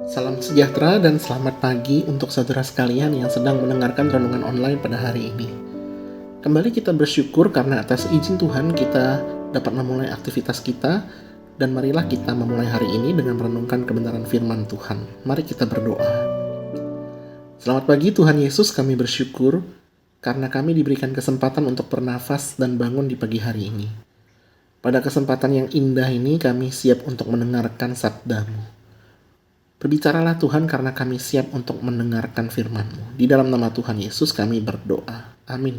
Salam sejahtera dan selamat pagi untuk saudara sekalian yang sedang mendengarkan renungan online pada hari ini. Kembali kita bersyukur karena atas izin Tuhan kita dapat memulai aktivitas kita, dan marilah kita memulai hari ini dengan merenungkan kebenaran firman Tuhan. Mari kita berdoa. Selamat pagi Tuhan Yesus, kami bersyukur karena kami diberikan kesempatan untuk bernafas dan bangun di pagi hari ini. Pada kesempatan yang indah ini kami siap untuk mendengarkan sabda-Mu. Berbicaralah Tuhan karena kami siap untuk mendengarkan firman-Mu. Di dalam nama Tuhan Yesus kami berdoa. Amin.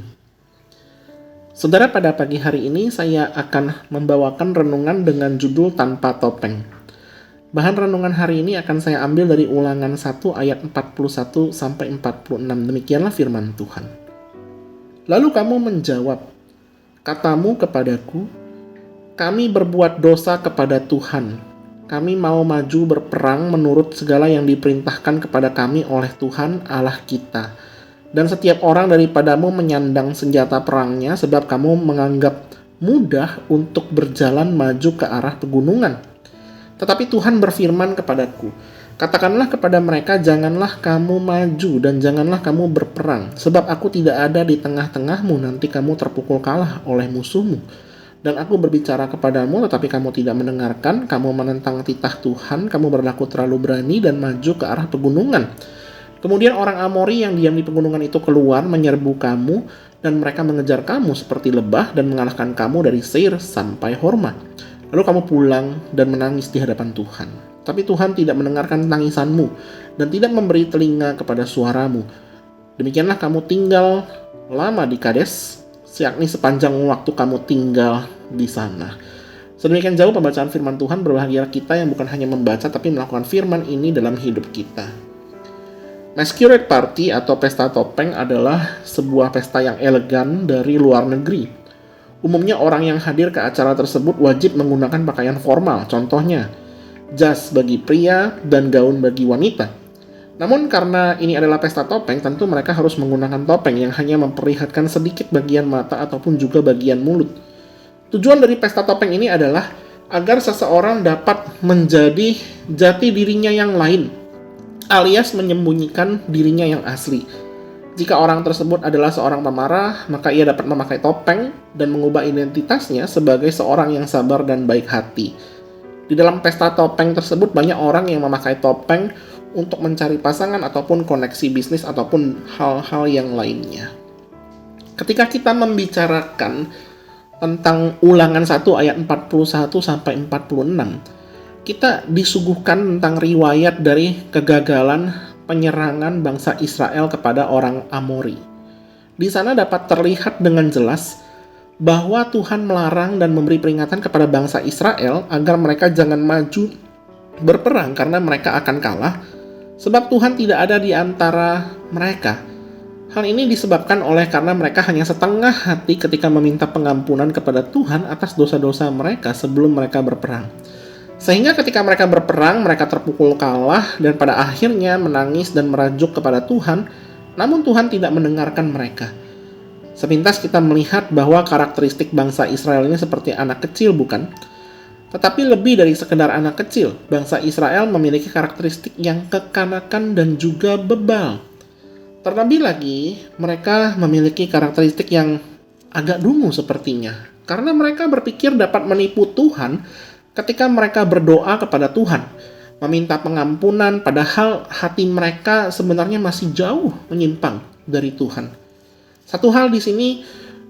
Saudara, pada pagi hari ini saya akan membawakan renungan dengan judul Tanpa Topeng. Bahan renungan hari ini akan saya ambil dari Ulangan 1 ayat 41 sampai 46. Demikianlah firman Tuhan. Lalu kamu menjawab, katamu kepadaku, kami berbuat dosa kepada Tuhan. Kami mau maju berperang menurut segala yang diperintahkan kepada kami oleh Tuhan Allah kita. Dan setiap orang daripadamu menyandang senjata perangnya sebab kamu menganggap mudah untuk berjalan maju ke arah pegunungan. Tetapi Tuhan berfirman kepadaku, katakanlah kepada mereka, janganlah kamu maju dan janganlah kamu berperang, sebab aku tidak ada di tengah-tengahmu, nanti kamu terpukul kalah oleh musuhmu. Dan aku berbicara kepadamu, tetapi kamu tidak mendengarkan. Kamu menentang titah Tuhan, kamu berlaku terlalu berani dan maju ke arah pegunungan. Kemudian orang Amori yang diam di pegunungan itu keluar menyerbu kamu, dan mereka mengejar kamu seperti lebah dan mengalahkan kamu dari Seir sampai Horma. Lalu kamu pulang dan menangis di hadapan Tuhan. Tapi Tuhan tidak mendengarkan tangisanmu dan tidak memberi telinga kepada suaramu. Demikianlah kamu tinggal lama di Kades, yakni sepanjang waktu kamu tinggal di sana. Sedemikian jauh pembacaan firman Tuhan. Berbahagia kita yang bukan hanya membaca tapi melakukan firman ini dalam hidup kita. Masquerade Party atau pesta topeng adalah sebuah pesta yang elegan dari luar negeri. Umumnya orang yang hadir ke acara tersebut wajib menggunakan pakaian formal, contohnya jas bagi pria dan gaun bagi wanita. Namun karena ini adalah pesta topeng, tentu mereka harus menggunakan topeng yang hanya memperlihatkan sedikit bagian mata ataupun juga bagian mulut. Tujuan dari pesta topeng ini adalah agar seseorang dapat menjadi jati dirinya yang lain, alias menyembunyikan dirinya yang asli. Jika orang tersebut adalah seorang pemarah, maka ia dapat memakai topeng dan mengubah identitasnya sebagai seorang yang sabar dan baik hati. Di dalam pesta topeng tersebut banyak orang yang memakai topeng untuk mencari pasangan ataupun koneksi bisnis ataupun hal-hal yang lainnya. Ketika kita membicarakan tentang Ulangan 1 ayat 41 sampai 46, kita disuguhkan tentang riwayat dari kegagalan penyerangan bangsa Israel kepada orang Amori. Di sana dapat terlihat dengan jelas bahwa Tuhan melarang dan memberi peringatan kepada bangsa Israel agar mereka jangan maju berperang karena mereka akan kalah, sebab Tuhan tidak ada di antara mereka. Hal ini disebabkan karena mereka hanya setengah hati ketika meminta pengampunan kepada Tuhan atas dosa-dosa mereka sebelum mereka berperang. Sehingga ketika mereka berperang, mereka terpukul kalah dan pada akhirnya menangis dan merajuk kepada Tuhan, namun Tuhan tidak mendengarkan mereka. Sepintas kita melihat bahwa karakteristik bangsa Israel ini seperti anak kecil, bukan? Tetapi lebih dari sekedar anak kecil, bangsa Israel memiliki karakteristik yang kekanakan dan juga bebal. Terlebih lagi, mereka memiliki karakteristik yang agak dungu sepertinya, karena mereka berpikir dapat menipu Tuhan ketika mereka berdoa kepada Tuhan, meminta pengampunan, padahal hati mereka sebenarnya masih jauh menyimpang dari Tuhan. Satu hal di sini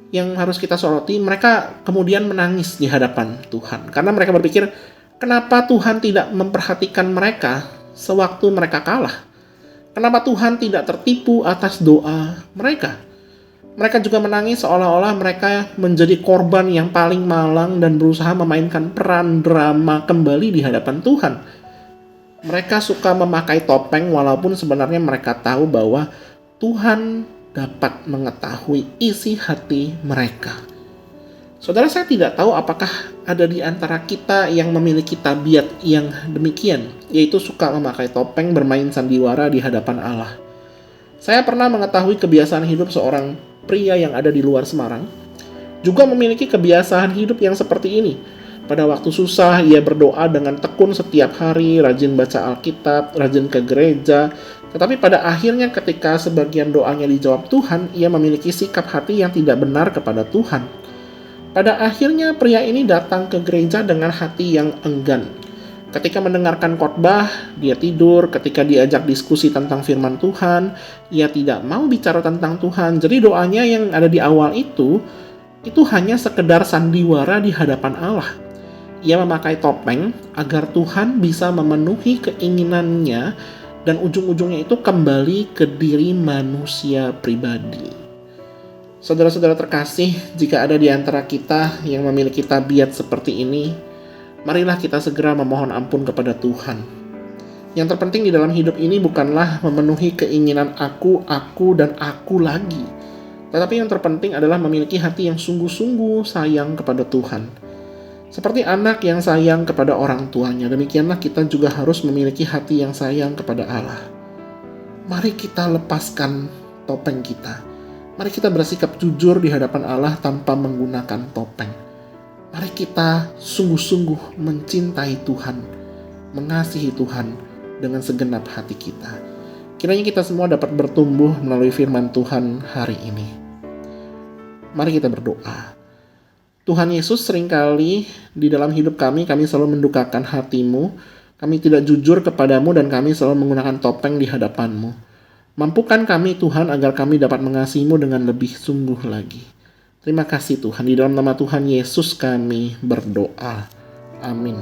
yang harus kita soroti, mereka kemudian menangis di hadapan Tuhan. Karena mereka berpikir, kenapa Tuhan tidak memperhatikan mereka sewaktu mereka kalah? Kenapa Tuhan tidak tertipu atas doa mereka? Mereka juga menangis seolah-olah mereka menjadi korban yang paling malang dan berusaha memainkan peran drama kembali di hadapan Tuhan. Mereka suka memakai topeng walaupun sebenarnya mereka tahu bahwa Tuhan dapat mengetahui isi hati mereka. Saudara, saya tidak tahu apakah ada di antara kita yang memiliki tabiat yang demikian, yaitu suka memakai topeng bermain sandiwara di hadapan Allah. Saya pernah mengetahui kebiasaan hidup seorang pria yang ada di luar Semarang, juga memiliki kebiasaan hidup yang seperti ini. Pada waktu susah, ia berdoa dengan tekun setiap hari, rajin baca Alkitab, rajin ke gereja. Tetapi pada akhirnya ketika sebagian doanya dijawab Tuhan, ia memiliki sikap hati yang tidak benar kepada Tuhan. Pada akhirnya pria ini datang ke gereja dengan hati yang enggan. Ketika mendengarkan khotbah, dia tidur. Ketika diajak diskusi tentang firman Tuhan, ia tidak mau bicara tentang Tuhan. Jadi doanya yang ada di awal itu hanya sekedar sandiwara di hadapan Allah. Ia memakai topeng agar Tuhan bisa memenuhi keinginannya dan ujung-ujungnya itu kembali ke diri manusia pribadi. Saudara-saudara terkasih, jika ada di antara kita yang memiliki tabiat seperti ini, marilah kita segera memohon ampun kepada Tuhan. Yang terpenting di dalam hidup ini bukanlah memenuhi keinginan aku, dan aku lagi. Tetapi yang terpenting adalah memiliki hati yang sungguh-sungguh sayang kepada Tuhan. Seperti anak yang sayang kepada orang tuanya, demikianlah kita juga harus memiliki hati yang sayang kepada Allah. Mari kita lepaskan topeng kita. Mari kita bersikap jujur di hadapan Allah tanpa menggunakan topeng. Mari kita sungguh-sungguh mencintai Tuhan, mengasihi Tuhan dengan segenap hati kita. Kiranya kita semua dapat bertumbuh melalui firman Tuhan hari ini. Mari kita berdoa. Tuhan Yesus, seringkali di dalam hidup kami selalu mendukakan hati-Mu. Kami tidak jujur kepadamu dan kami selalu menggunakan topeng di hadapan-Mu. Mampukan kami Tuhan agar kami dapat mengasihi-Mu dengan lebih sungguh lagi. Terima kasih Tuhan, di dalam nama Tuhan Yesus kami berdoa. Amin.